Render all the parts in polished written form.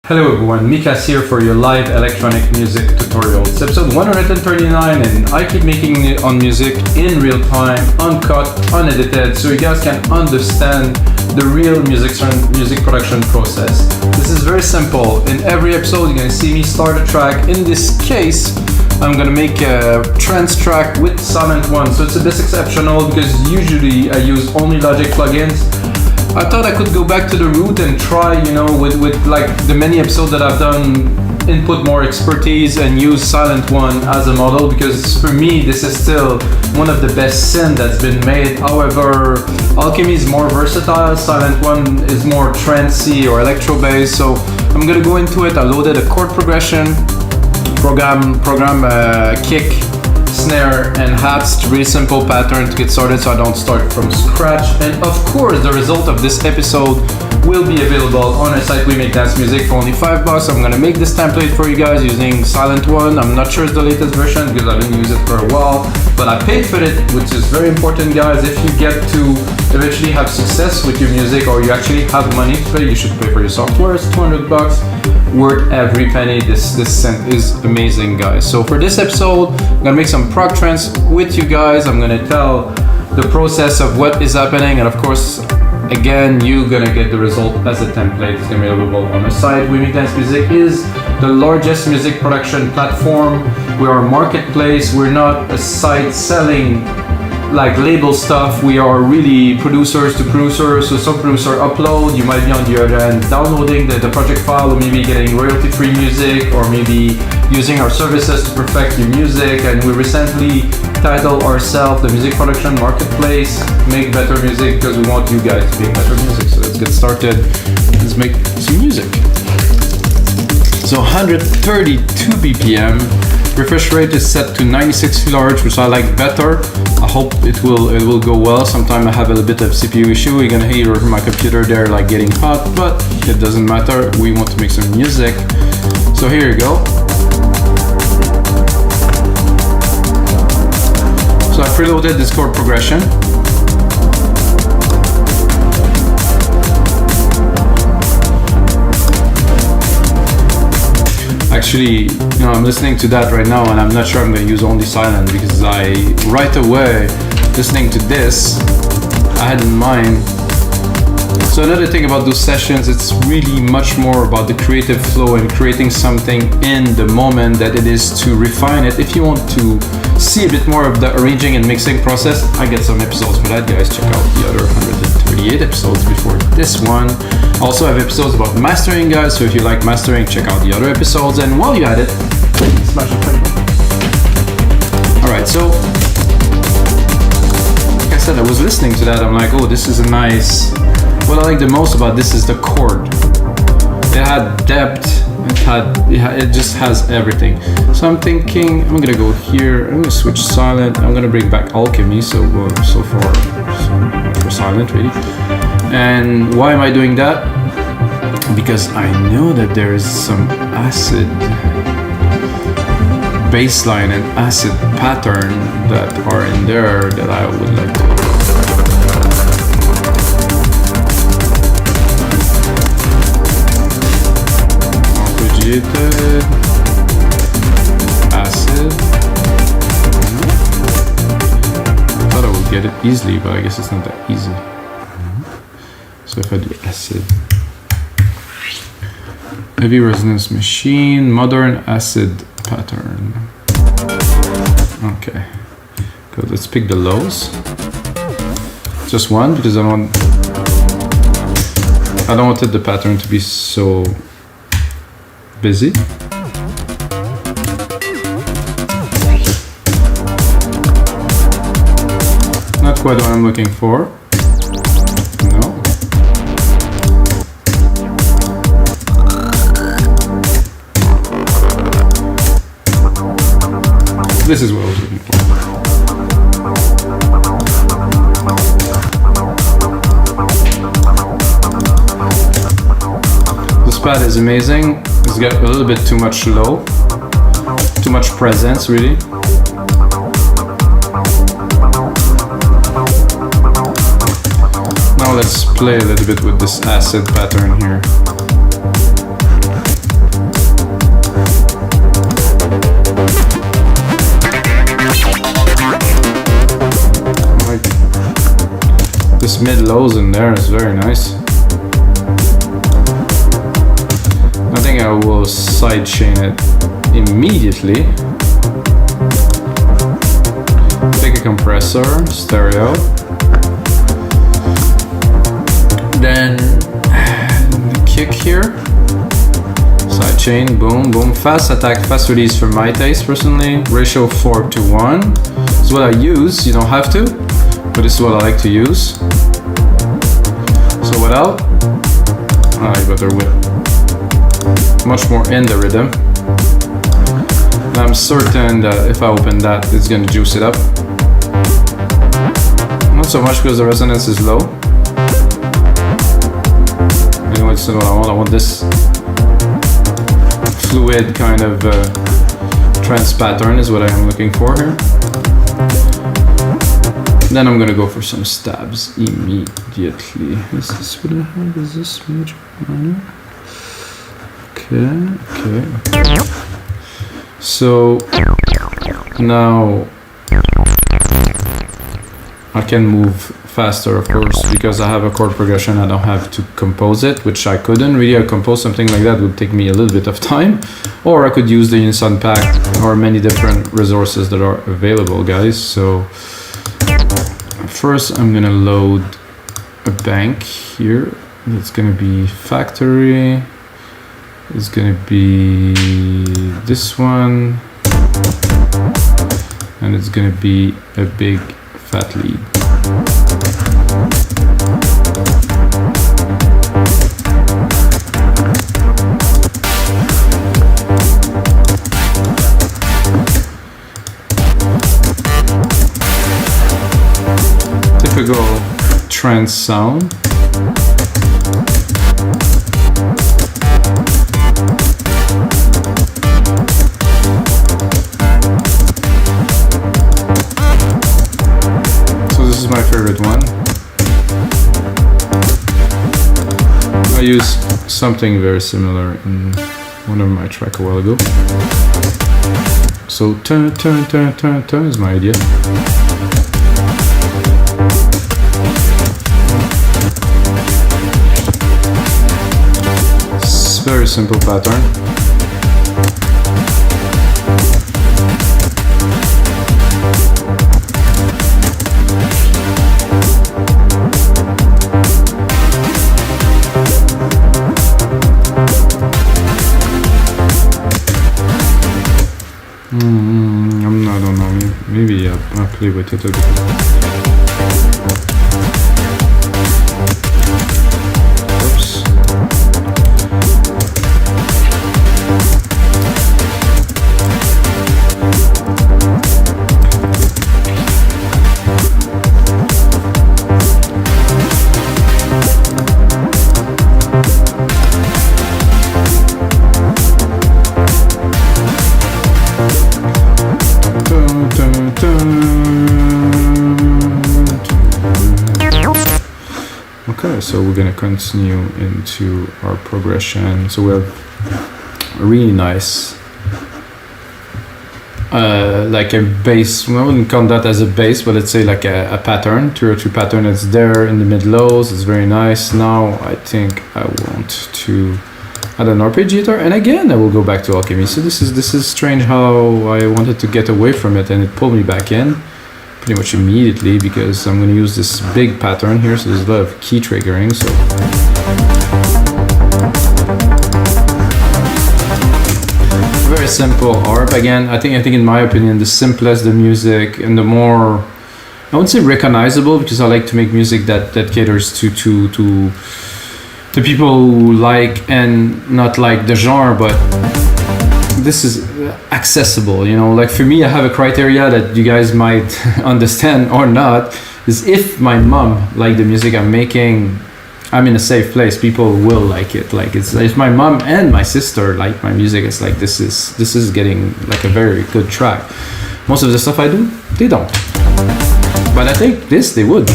Hello everyone, Mikas here for your live electronic music tutorial. It's episode 139 and I keep making on music in real time, uncut, unedited, so you guys can understand the real music production process. This is very simple. In every episode you're going to see me start a track. In this case, I'm going to make a trance track with Sylenth1, so it's a bit exceptional because usually I use only Logic plugins. I thought I could go back to the root and try, with like the many episodes that I've done, input more expertise and use Sylenth1 as a model, because for me this is still one of the best synth that's been made. However, Alchemy is more versatile, Sylenth1 is more trancey or electro based, so I'm gonna go into it. I loaded a chord progression, program kick, snare and hats, really simple pattern to get started so I don't start from scratch. And of course the result of this episode will be available on our site. We make dance music for only $5. I'm gonna make this template for you guys using Sylenth1. I'm not sure it's the latest version because I didn't use it for a while, but I paid for it, which is very important, guys. If you get to eventually have success with your music, or you actually have money to pay, you should pay for your software. It's $200. Worth every penny. This synth is amazing, guys. So for this episode, I'm gonna make some prog trance with you guys. I'm gonna tell the process of what is happening, and of course, again, you're gonna get the result as a template. It's gonna be available on the site. We Make Dance Music is the largest music production platform. We are a marketplace. We're not a site selling like label stuff. We are really producers to producers. So some producer upload, you might be on the other end downloading the project file, or maybe getting royalty-free music, or maybe using our services to perfect your music. And we recently titled ourselves the Music Production Marketplace. Make better music because we want you guys to make better music. So let's get started. Let's make some music. So 132 BPM. Refresh rate is set to 96 kHz, which I like better. I hope it will go well. Sometimes I have a little bit of CPU issue. You're gonna hear my computer there like getting hot, but it doesn't matter. We want to make some music. So here you go. So I preloaded this chord progression. Actually, I'm listening to that right now and I'm not sure I'm going to use only Sylenth, because right away, listening to this, I had in mind. So another thing about those sessions, it's really much more about the creative flow and creating something in the moment that it is to refine it. If you want to see a bit more of the arranging and mixing process, I get some episodes for that, guys. Check out the other 138 episodes before this one. Also have episodes about mastering, guys, so if you like mastering, check out the other episodes. And while you're at it, smash the play button. Alright, so like I said, I was listening to that, I'm like, oh, this is a nice. What I like the most about this is the chord. It had depth, it just has everything. So I'm thinking, I'm gonna go here, I'm gonna switch Sylenth, I'm gonna bring back Alchemy, so much for Sylenth, really. And why am I doing that? Because I know that there is some acid bassline and acid pattern that are in there that I would like to. Arpeggiated acid. I thought I would get it easily, but I guess it's not that easy. So if I do acid, heavy resonance machine, modern acid pattern. Okay, good. Let's pick the lows. Just one, because I don't wanted the pattern to be so busy. Not quite what I'm looking for. This is what I was looking for. This pad is amazing. It's got a little bit too much low, too much presence, really. Now let's play a little bit with this acid pattern here. mid-lows in there, it's very nice. I think I will sidechain it immediately. Take a compressor, stereo. Then the kick here. Sidechain, boom, boom. Fast attack, fast release for my taste personally. Ratio 4:1. This is what I use, you don't have to, but this is what I like to use. So without, I better whip. Much more in the rhythm. And I'm certain that if I open that, it's gonna juice it up. Not so much because the resonance is low. Anyway, it's not what I want. I want this fluid kind of trance pattern is what I am looking for here. Then I'm gonna go for some stabs immediately. Is this what I have? Is this major, minor? Okay. So now I can move faster, of course, because I have a chord progression. I don't have to compose it, which I couldn't really. I compose something like that would take me a little bit of time, or I could use the Unison pack or many different resources that are available, guys. So first I'm gonna load a bank here. It's gonna be factory. It's gonna be this one, and it's gonna be a big fat lead. Typical trance sound. My favorite one. I used something very similar in one of my tracks a while ago. So turn is my idea. It's a very simple pattern. I don't know, maybe I'll play with it a bit. Oops. Okay, so we're gonna continue into our progression. So we have a really nice, like a bass. I wouldn't count that as a bass, but let's say like a pattern, 2 or 3 pattern. It's there in the mid lows. It's very nice. Now I think I want to add an arpeggiator, and again I will go back to alchemy. So this is strange how I wanted to get away from it, and it pulled me back in pretty much immediately because I'm going to use this big pattern here. So there's a lot of key triggering. So very simple harp. Again, I think in my opinion, the simplest the music and the more, I wouldn't say recognizable, because I like to make music that caters to people who like and not like the genre, but this is accessible, you know. Like for me, I have a criteria that you guys might understand or not, is if my mom liked the music I'm making, I'm in a safe place, people will like it. Like it's if my mom and my sister like my music, it's like this is getting like a very good track. Most of the stuff I do, they don't, but I think this they would.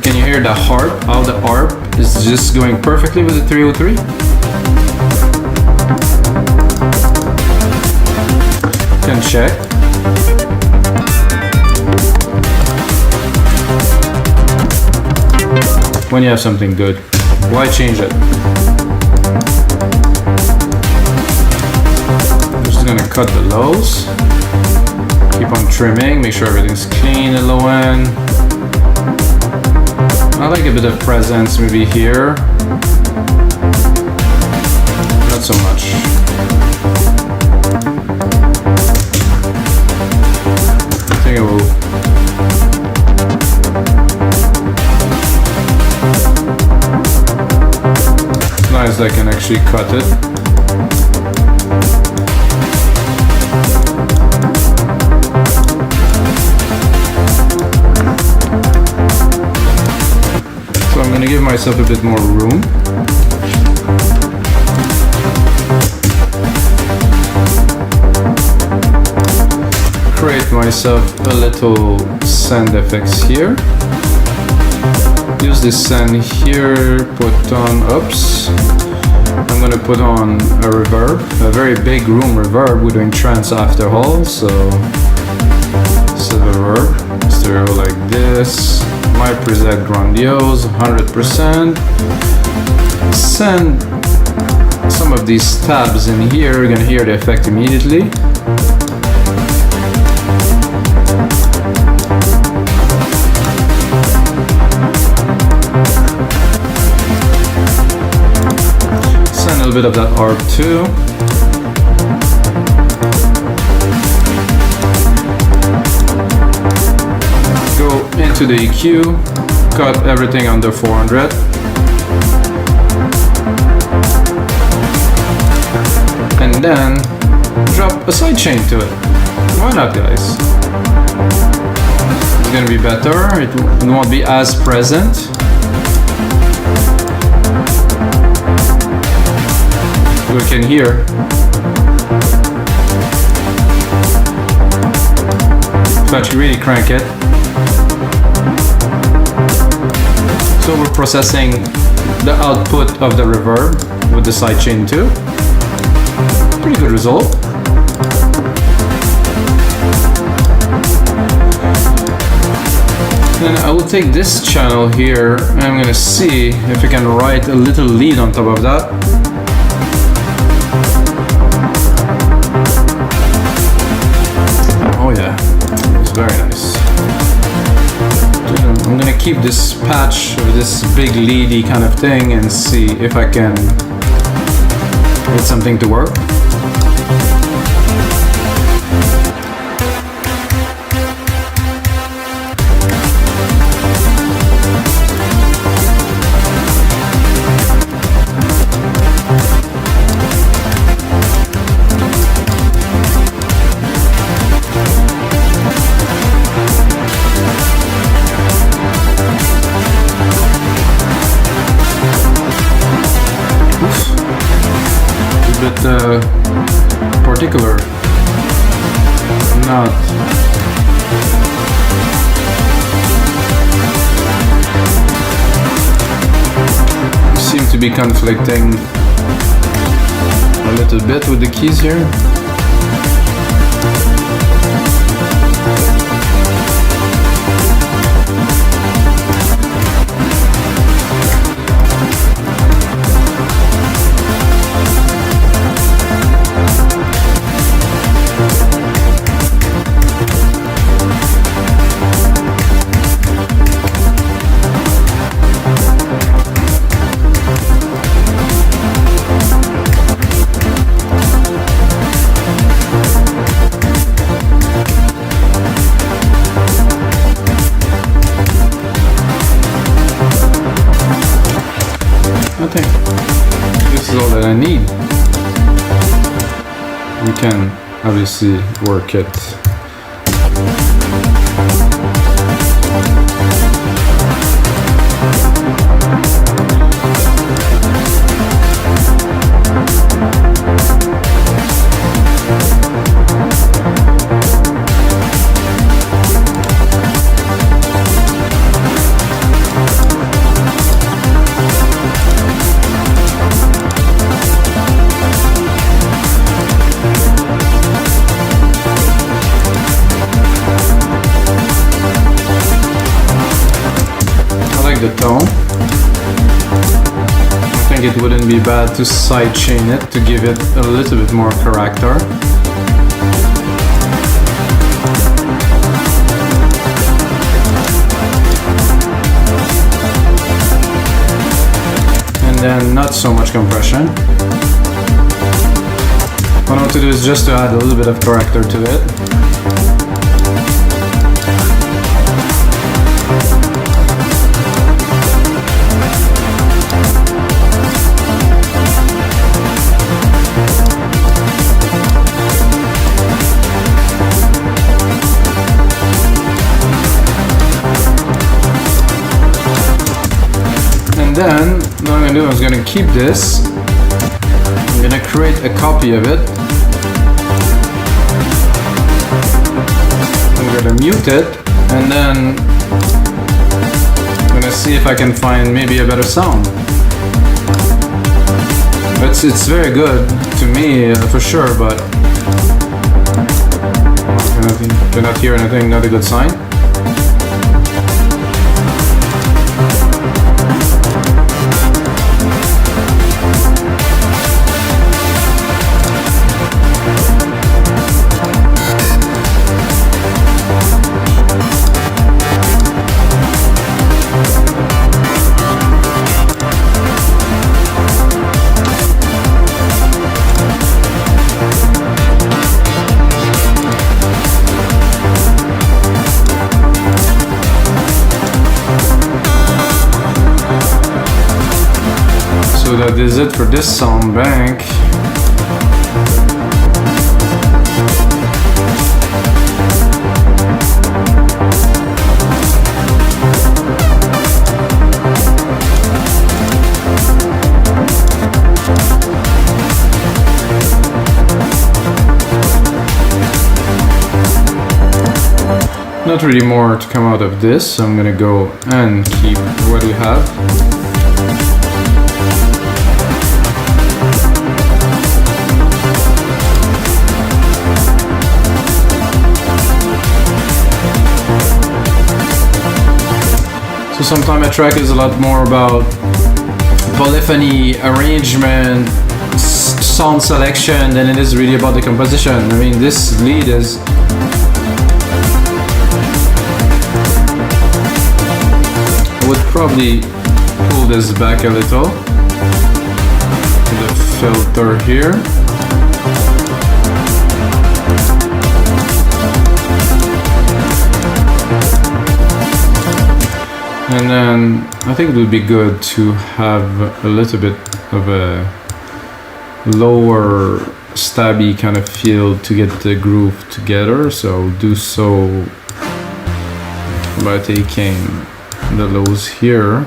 Can you hear the harp? How the harp is just going perfectly with the 303. Can check. when you have something good. Why change it? I'm just gonna cut the lows. Keep on trimming, make sure everything's clean at low end. I like a bit of presence maybe here. Not so much. I think I will. It's nice that I can actually cut it. So I'm going to give myself a bit more room. Create myself a little sand effects here. Use this sand here, put on, oops. I'm going to put on a reverb, a very big room reverb. We're doing trance after all, so reverb, stereo like this. My preset grandiose, 100%. Send some of these tabs in here, you're gonna hear the effect immediately. Send a little bit of that arp too. Into the EQ, cut everything under 400. And then drop a sidechain to it. Why not, guys? It's gonna be better, it won't be as present. We can hear. If you really crank it. So we're processing the output of the reverb with the sidechain too. Pretty good result. Then I will take this channel here and I'm gonna see if I can write a little lead on top of that. Oh yeah, it's very nice. I'm gonna keep this patch of this big leady kind of thing and see if I can get something to work. Particular, not seem to be conflicting a little bit with the keys here. This is all that I need. We can obviously work it. think it wouldn't be bad to sidechain it to give it a little bit more character. And then not so much compression. What I want to do is just to add a little bit of character to it. Then, what I'm going to do is going to keep this. I'm going to create a copy of it. I'm going to mute it, and then I'm going to see if I can find maybe a better sound. It's very good to me, for sure, but I cannot hear anything, not a good sign. So that is it for this sound bank. Not really more to come out of this, so I'm gonna go and keep what we have. So sometimes a track is a lot more about polyphony, arrangement, sound selection than it is really about the composition. I mean, this lead is I would probably pull this back a little. The filter here. And then I think it would be good to have a little bit of a lower stabby kind of feel to get the groove together. So I'll do so by taking the lows here.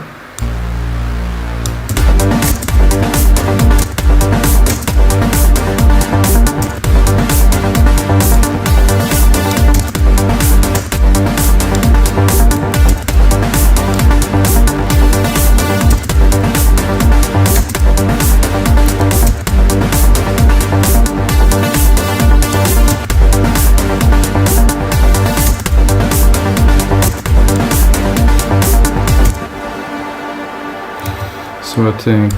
So I think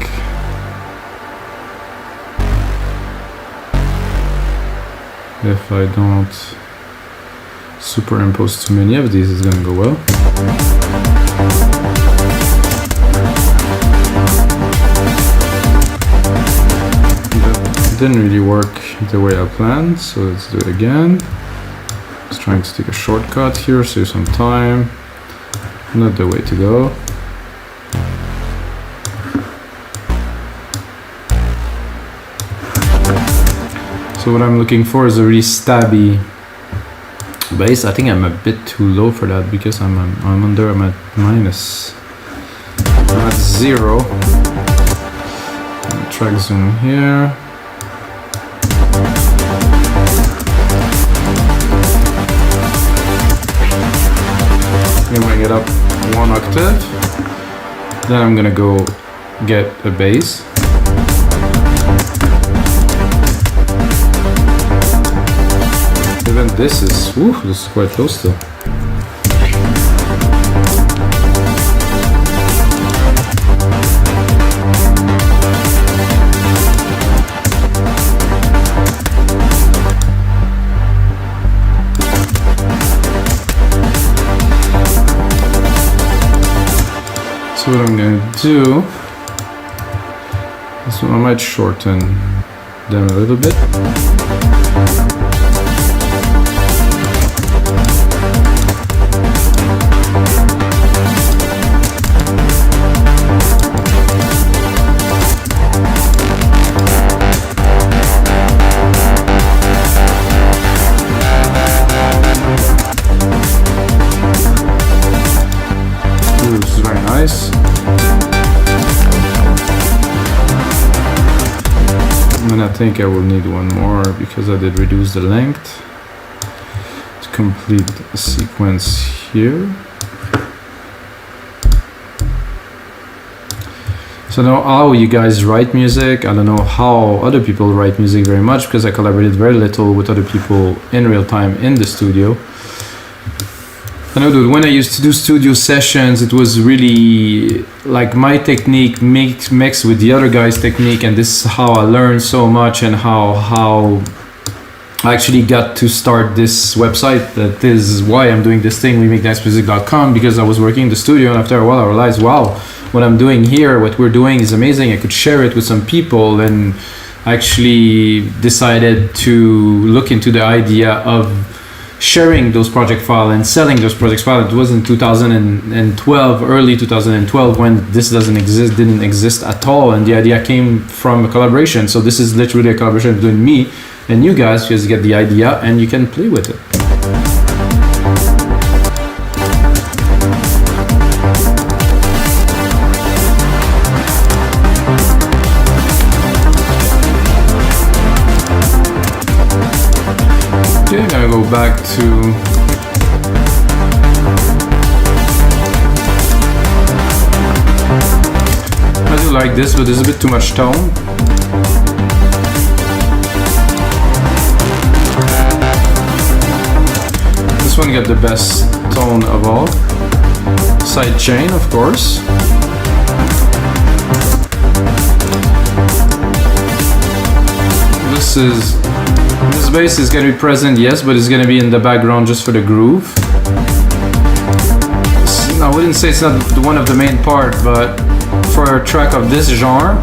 if I don't superimpose too many of these, it's gonna go well. That didn't really work the way I planned, so let's do it again. Just trying to take a shortcut here, save some time. Not the way to go. So what I'm looking for is a really stabby bass. I think I'm a bit too low for that because I'm at minus. I'm at 0. Track zoom here. I'm gonna bring it up 1 octave. Then I'm gonna go get a bass. Even this is quite close still. what I'm going to do. So I might shorten them a little bit. Ooh, this is very nice. And I think I will need one more because I did reduce the length to complete the sequence here. So now how you guys write music, I don't know how other people write music very much because I collaborated very little with other people in real time in the studio. I know that when I used to do studio sessions, it was really like my technique mixed with the other guy's technique, and this is how I learned so much and how I actually got to start this website. That is why I'm doing this thing, WeMakeDanceMusic.com, because I was working in the studio, and after a while I realized, wow, what I'm doing here, what we're doing is amazing. I could share it with some people, and I actually decided to look into the idea of sharing those project files and selling those project files. It was in 2012, early 2012, when this didn't exist at all, and the idea came from a collaboration. So this is literally a collaboration between me and you guys. You just get the idea and you can play with it. Okay, I'm gonna go back to I do like this, but there's a bit too much tone. This one got the best tone of all. Sidechain, of course. This bass is going to be present, yes, but it's going to be in the background just for the groove. I wouldn't say it's not one of the main part, but for a track of this genre,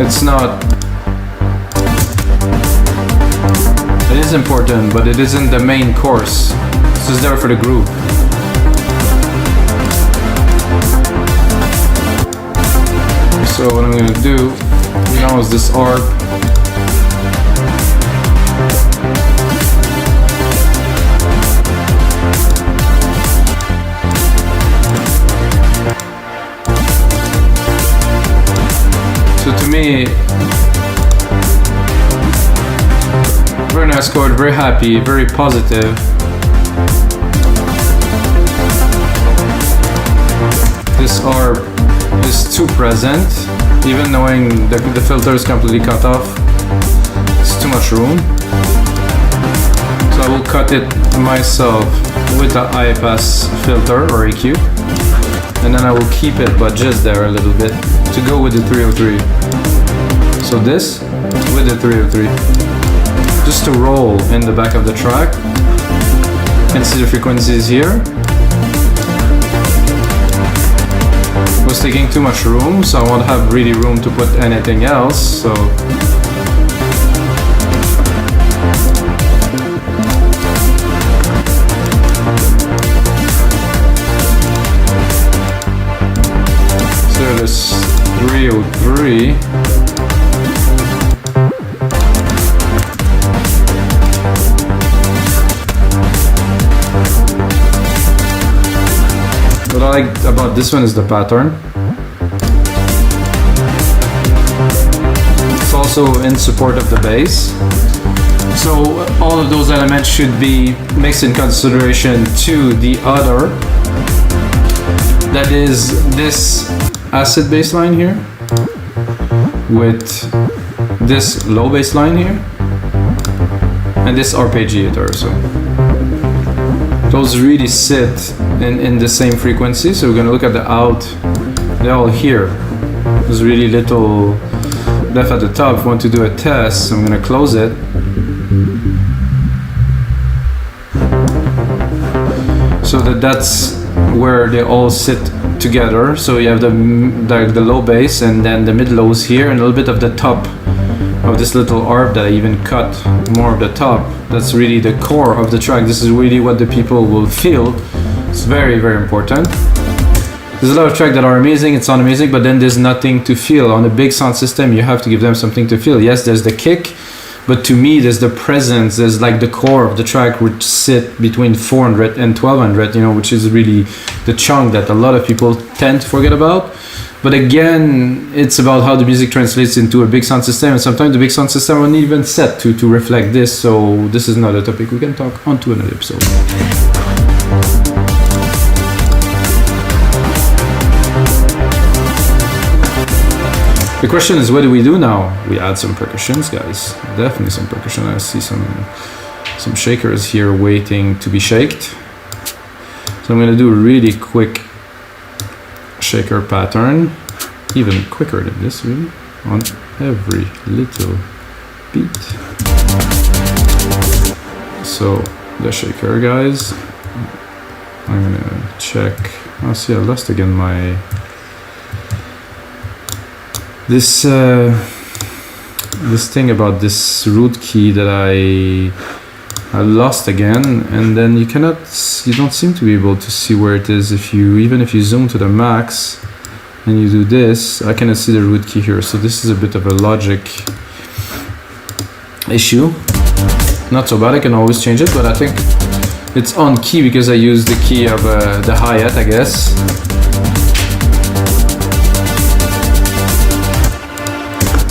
it's not. It is important, but it isn't the main course. This is there for the groove. So what I'm going to do now is this arp. So to me, very nice chord, very happy, very positive. This arp is too present, even knowing that the filter is completely cut off. It's too much room. So I will cut it myself with the high pass filter or EQ. And then I will keep it, but just there a little bit, to go with the 303. So this with the 303, just to roll in the back of the track. You can see the frequencies here. It was taking too much room, so I won't have really room to put anything else. So this 303. What I like about this one is the pattern. It's also in support of the bass. So all of those elements should be mixed in consideration to the other. That is this acid bass line here with this low bass line here and this arpeggiator. So those really sit in the same frequency. So we're gonna look at the out. They're all here. There's really little left at the top. If we want to do a test, I'm gonna close it. So that's where they all sit together. So you have the low bass and then the mid lows here, and a little bit of the top of this little arp that I even cut more of the top. That's really the core of the track. This is really what the people will feel. It's very, very important. There's a lot of tracks that are amazing, it sounds amazing, but then there's nothing to feel. On a big sound system, you have to give them something to feel. Yes, there's the kick, but to me, there's the presence, there's like the core of the track, which sit between 400 and 1200, you know, which is really the chunk that a lot of people tend to forget about. But again, it's about how the music translates into a big sound system, and sometimes the big sound system won't even set to reflect this, so this is another topic we can talk on to another episode. The question is, what do we do now? We add some percussions, guys. Definitely some percussion. I see some shakers here waiting to be shaked. So I'm gonna do a really quick shaker pattern, even quicker than this, really, on every little beat. So the shaker, guys. I'm gonna check. Oh, see, I lost again my. This thing about this root key that I lost again, and then you don't seem to be able to see where it is even if you zoom to the max and you do this. I cannot see the root key here, so this is a bit of a logic issue. Not so bad, I can always change it, but I think it's on key because I use the key of the hi-hat, I guess.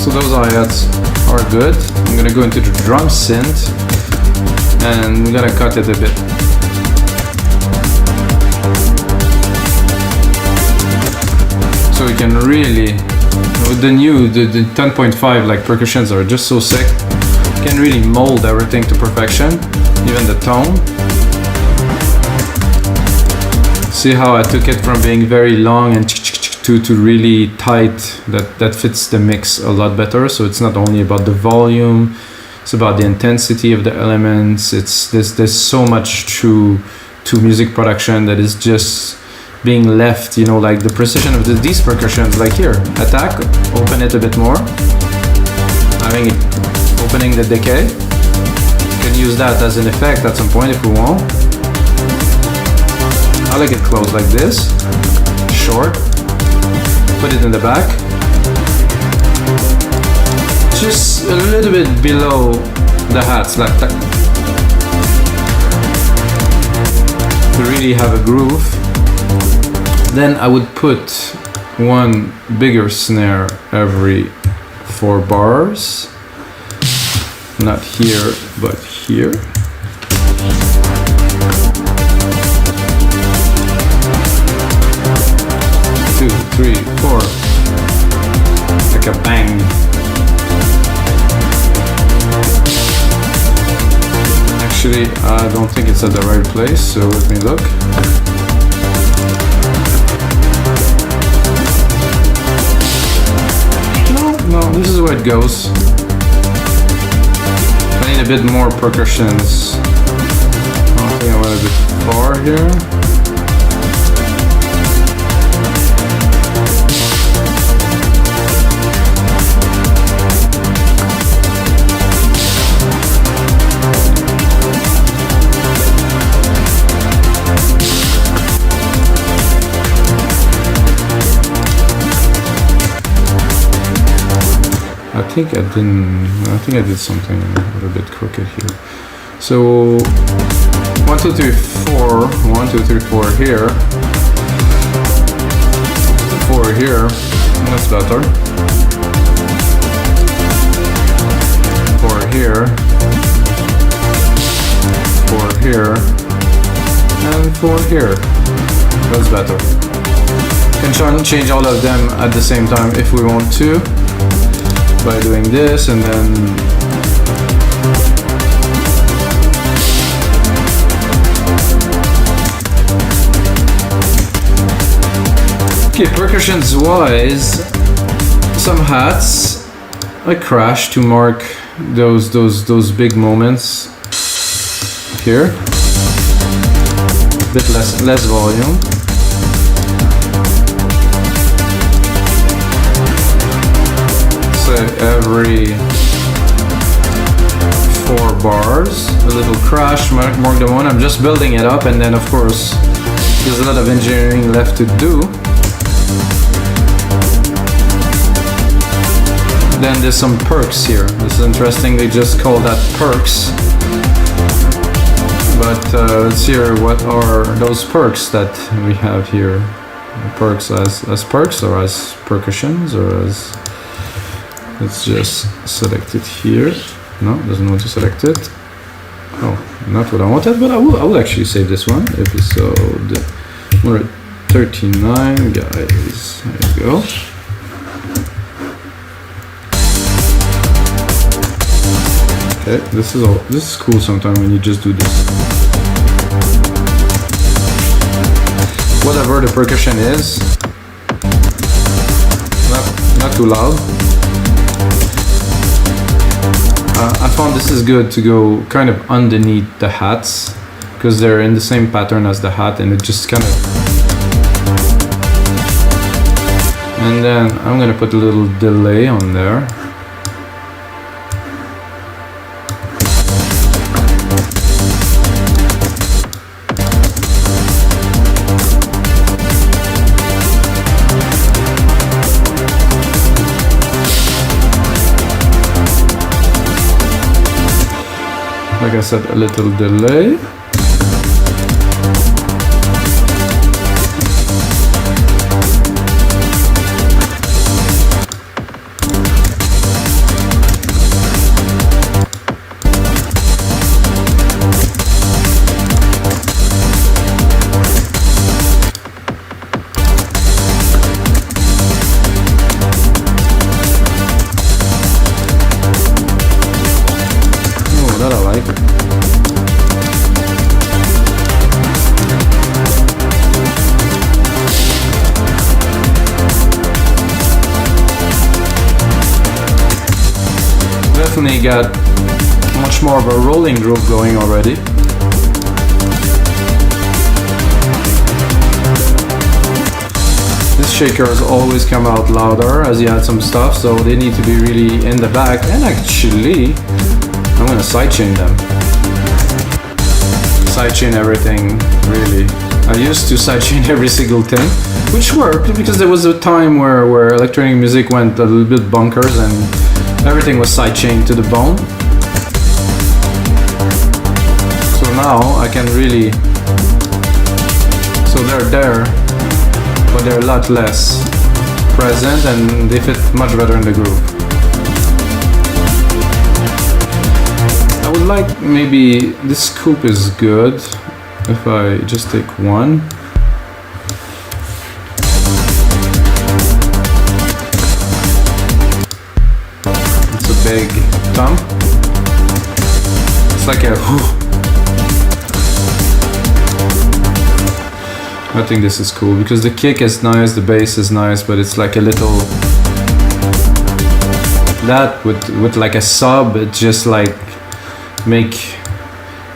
So those hi-hats are good. I'm gonna go into the drum synth and I'm gonna cut it a bit. So we can really, with the 10.5 like percussions are just so sick. You can really mold everything to perfection, even the tone. See how I took it from being very long and to really tight, that fits the mix a lot better. So it's not only about the volume, it's about the intensity of the elements. There's so much to music production that is just being left, you know, like the precision of these percussions, like here, attack, open it a bit more, opening the decay. You can use that as an effect at some point if we want. I like it close like this, short. Put it in the back, just a little bit below the hats, like that, to really have a groove. Then I would put one bigger snare every 4 bars, not here but here. 2, 3, 4, like a bang. Actually, I don't think it's at the right place, so let me look. No, this is where it goes. I need a bit more percussions. I think I went a bit far here. I think I did something a little bit crooked here. So 1, 2, 3, 4, 1, 2, 3, 4 here, 4 here, that's better. 4 here, 4 here, and 4 here. That's better. You can change all of them at the same time if we want to, by doing this, and then okay, percussions wise, some hats I crash to mark those big moments here. Bit less volume. every 4 bars. A little crash, mark the one. I'm just building it up, and then of course there's a lot of engineering left to do. Then there's some perks here. This is interesting, they just call that perks. But let's hear what are those perks that we have here. Perks as perks or as percussions or as... Let's just select it here. No, doesn't want to select it. Oh, not what I wanted, but I will actually save this one. Episode 139, guys. There you go. Okay, this is cool sometimes when you just do this. Whatever the percussion is, not too loud. I found this is good to go kind of underneath the hats because they're in the same pattern as the hat, and it just kind of... And then I'm gonna put a little delay on there. Like I said, a little delay. Definitely got much more of a rolling groove going already. This shaker has always come out louder as you add some stuff, so they need to be really in the back. And actually, I'm gonna sidechain them. Sidechain everything, really. I used to sidechain every single thing, which worked because there was a time where electronic music went a little bit bonkers and everything was sidechained to the bone. So now I can really... So they're there, but they're a lot less present and they fit much better in the groove. I would like maybe... This scoop is good if I just take one. Big thumb. It's like a whew. I think this is cool because the kick is nice, the bass is nice, but it's like a little... That with like a sub, it just like make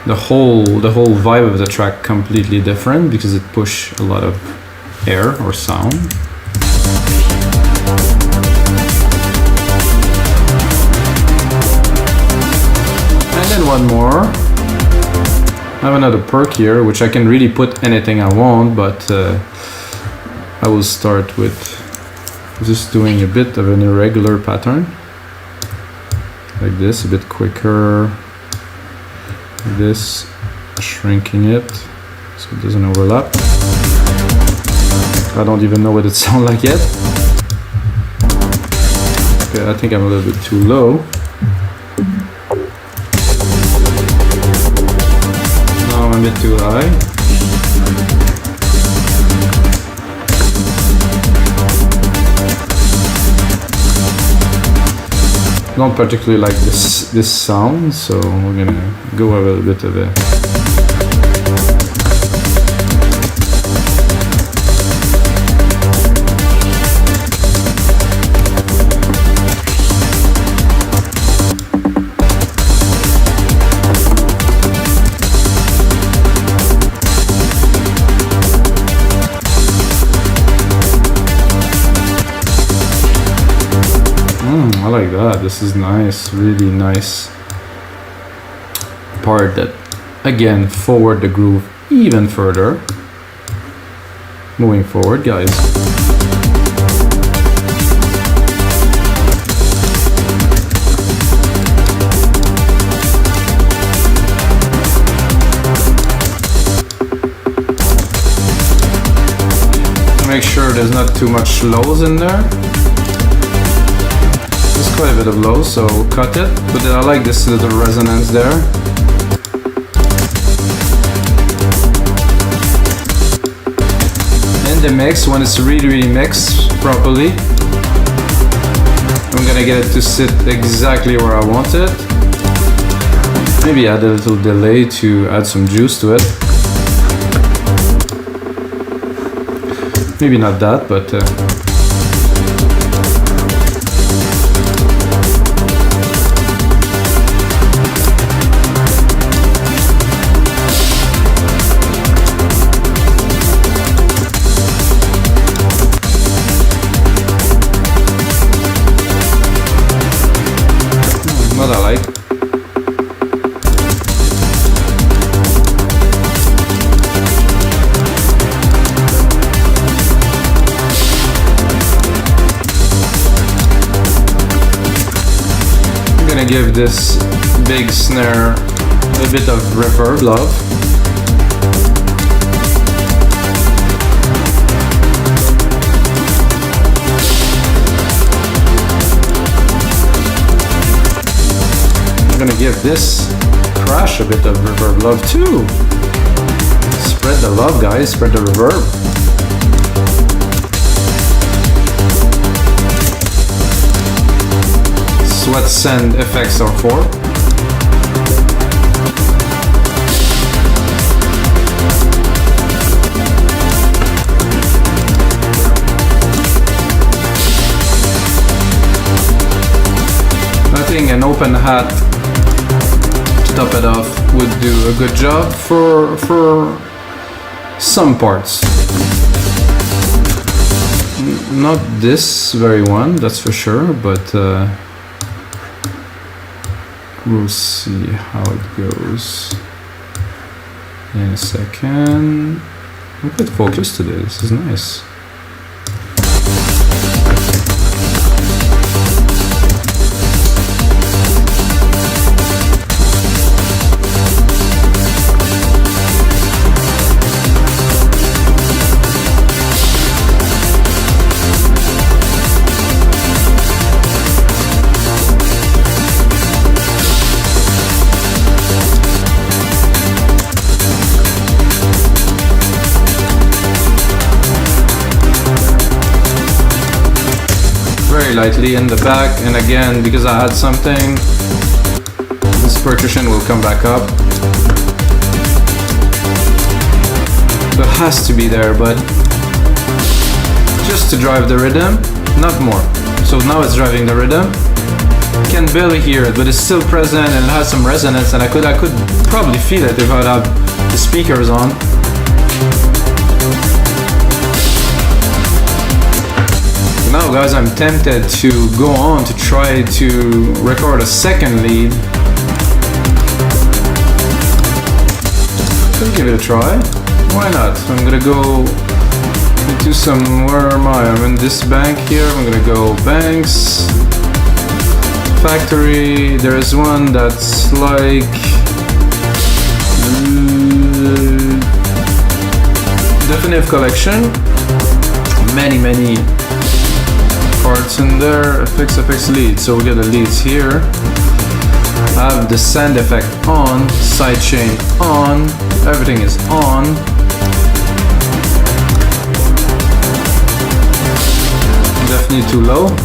the whole vibe of the track completely different because it push a lot of air or sound. And one more. I have another perk here, which I can really put anything I want, but I will start with just doing a bit of an irregular pattern. Like this, a bit quicker. Like this, shrinking it so it doesn't overlap. I don't even know what it sounds like yet. Okay, I think I'm a little bit too low. A bit too high. Don't particularly like this sound, so we're gonna go a little bit of it. I like that. This is nice, really nice part that again forward the groove even further. Moving forward, guys. Make sure there's not too much lows in there. There's quite a bit of lows, so cut it. But then I like this little resonance there. In the mix, when it's really mixed properly, I'm gonna get it to sit exactly where I want it. Maybe add a little delay to add some juice to it. Maybe not that, but what I like. Give this big snare a bit of reverb love. I'm gonna give this crash a bit of reverb love too. Spread the love, guys, spread the reverb. What send effects are for. I think an open hat to top it off would do a good job for some parts. Not this very one, that's for sure, but we'll see how it goes in a second. I'm quite focused today, this is nice. Lightly in the back, and again, because I had something, this percussion will come back up. So it has to be there, but just to drive the rhythm, not more. So now it's driving the rhythm. You can barely hear it, but it's still present and it has some resonance, and I could probably feel it if I'd have the speakers on. Now guys, I'm tempted to go on to try to record a second lead. Let's give it a try. Why not? I'm gonna go into some, where am I? I'm in this bank here. I'm gonna go banks, factory. There's one that's like definitive collection. Many parts in there. Effects leads. So we get the leads here. I have the send effect on, sidechain on, everything is on. Definitely too low.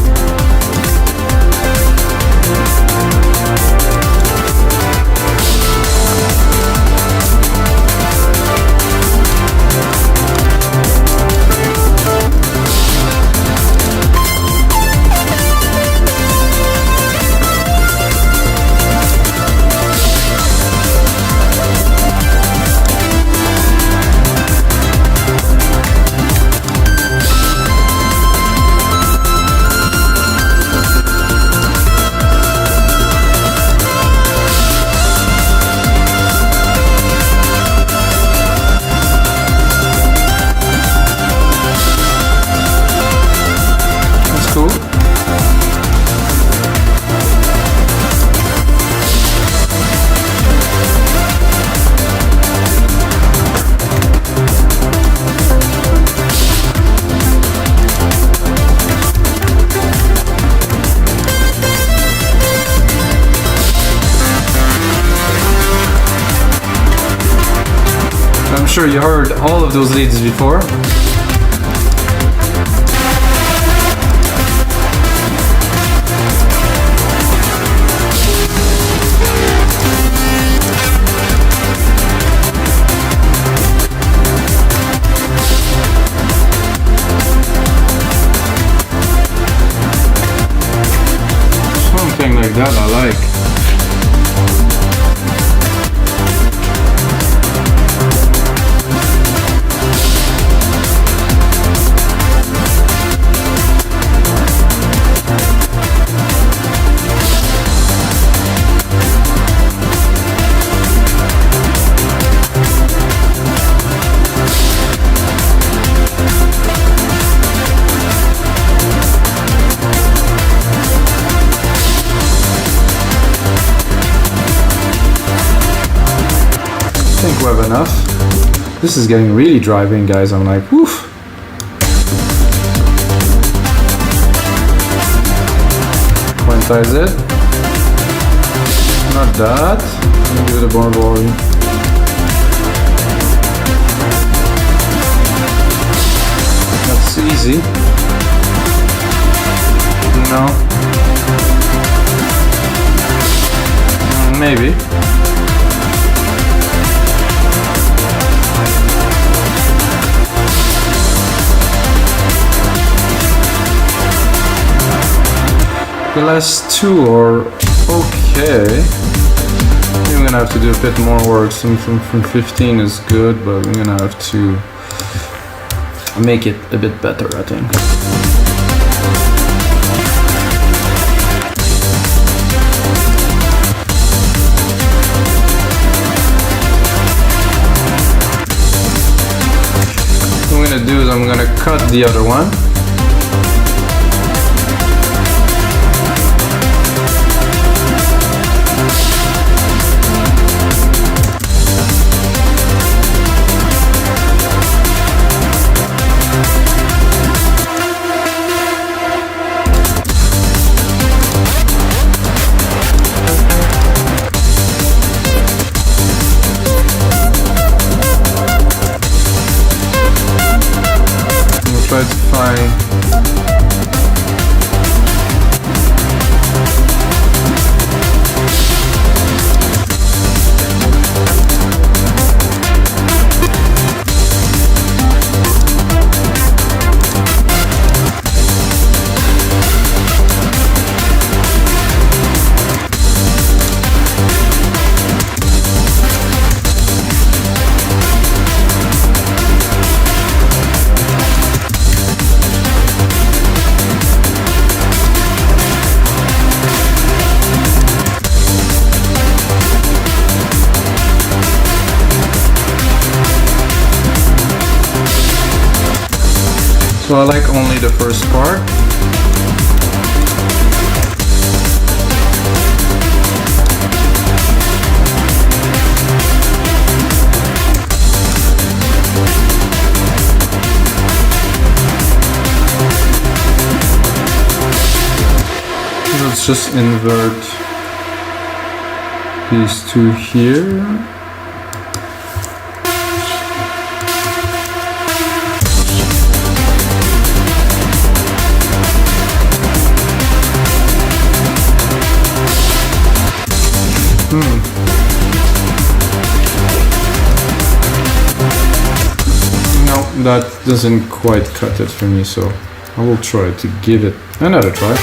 sure you heard all of those leads before. Something like that I like. I think we have enough. This is getting really driving, guys. I'm like, woof. Quantize it. Not that. Give it a more volume. That's easy. No. Maybe. The last two are okay. I'm gonna have to do a bit more work. Some from 15 is good, but I'm gonna have to make it a bit better, I think. What I'm gonna do is I'm gonna cut the other one. Try to find so I like only the first part. Let's just invert these two here. No, that doesn't quite cut it for me, so I will try to give it another try.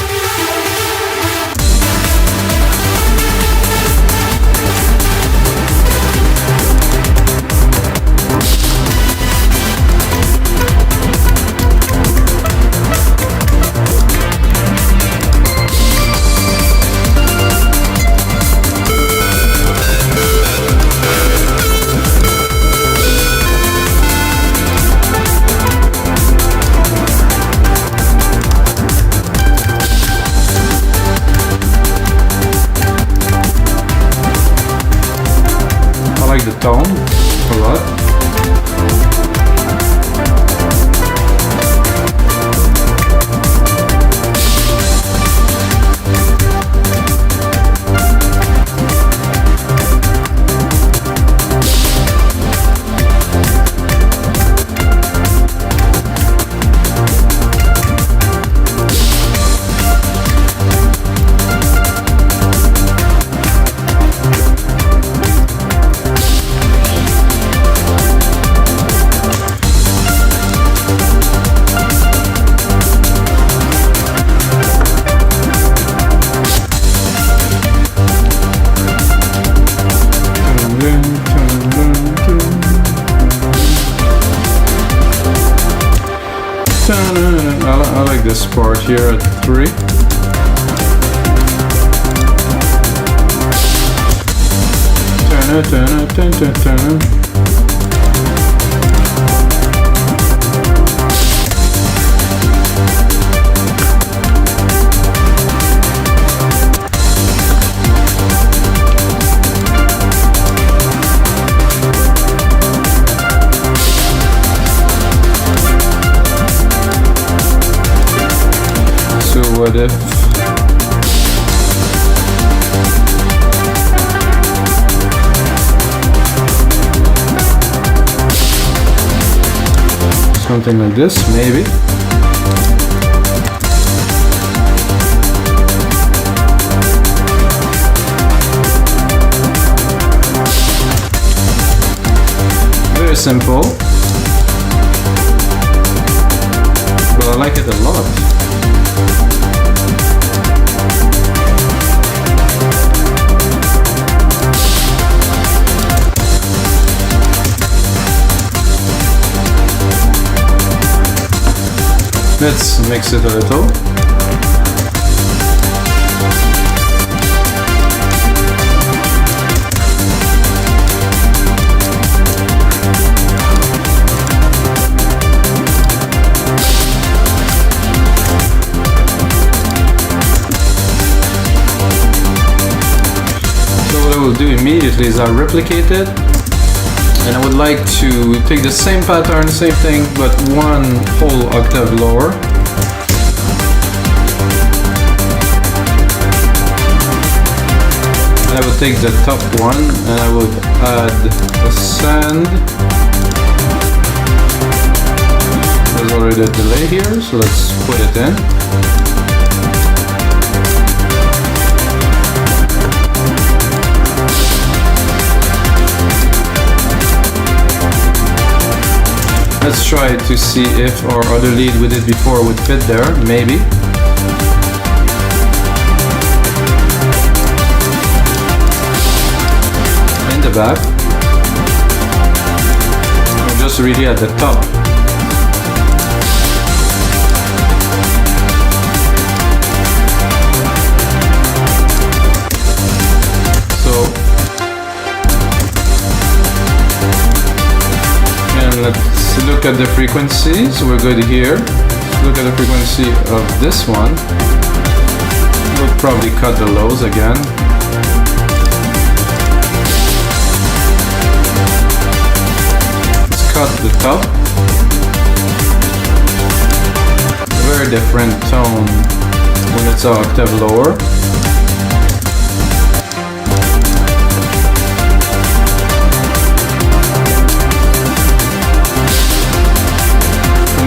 The tone a lot. start here at 3. Turn. So what if something like this, maybe. Very simple, but I like it a lot. Let's mix it a little. So what I will do immediately is I'll replicate it. And I would like to take the same pattern, same thing, but one whole octave lower. And I would take the top one and I would add a send. There's already a delay here, so let's put it in. Let's try to see if our other lead we did before would fit there, maybe. In the back. We're just really at the top. Let's look at the frequency. So we're good here. Let's look at the frequency of this one. We'll probably cut the lows again. Let's cut the top. Very different tone when it's an octave lower.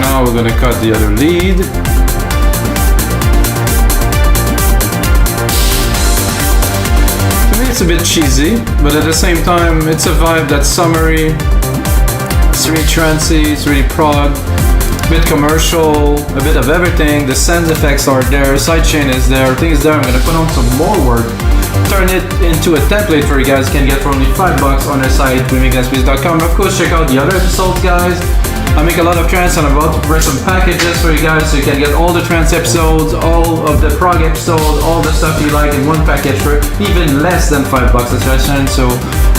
Now we're going to cut the other lead. To me it's a bit cheesy, but at the same time it's a vibe that's summery. It's really trancey, it's really prog, a bit commercial, a bit of everything. The sound effects are there, sidechain is there, things there. I'm going to put on some more work, turn it into a template for you guys. You can get for only $5 on our site, wemikaspeace.com. Of course, check out the other episodes, guys. I make a lot of trance and I'm about to bring some packages for you guys so you can get all the trance episodes, all of the prog episodes, all the stuff you like in one package for even less than $5 a session. So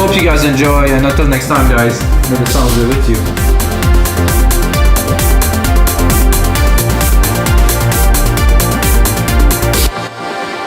hope you guys enjoy, and until next time guys, may the sound be with you.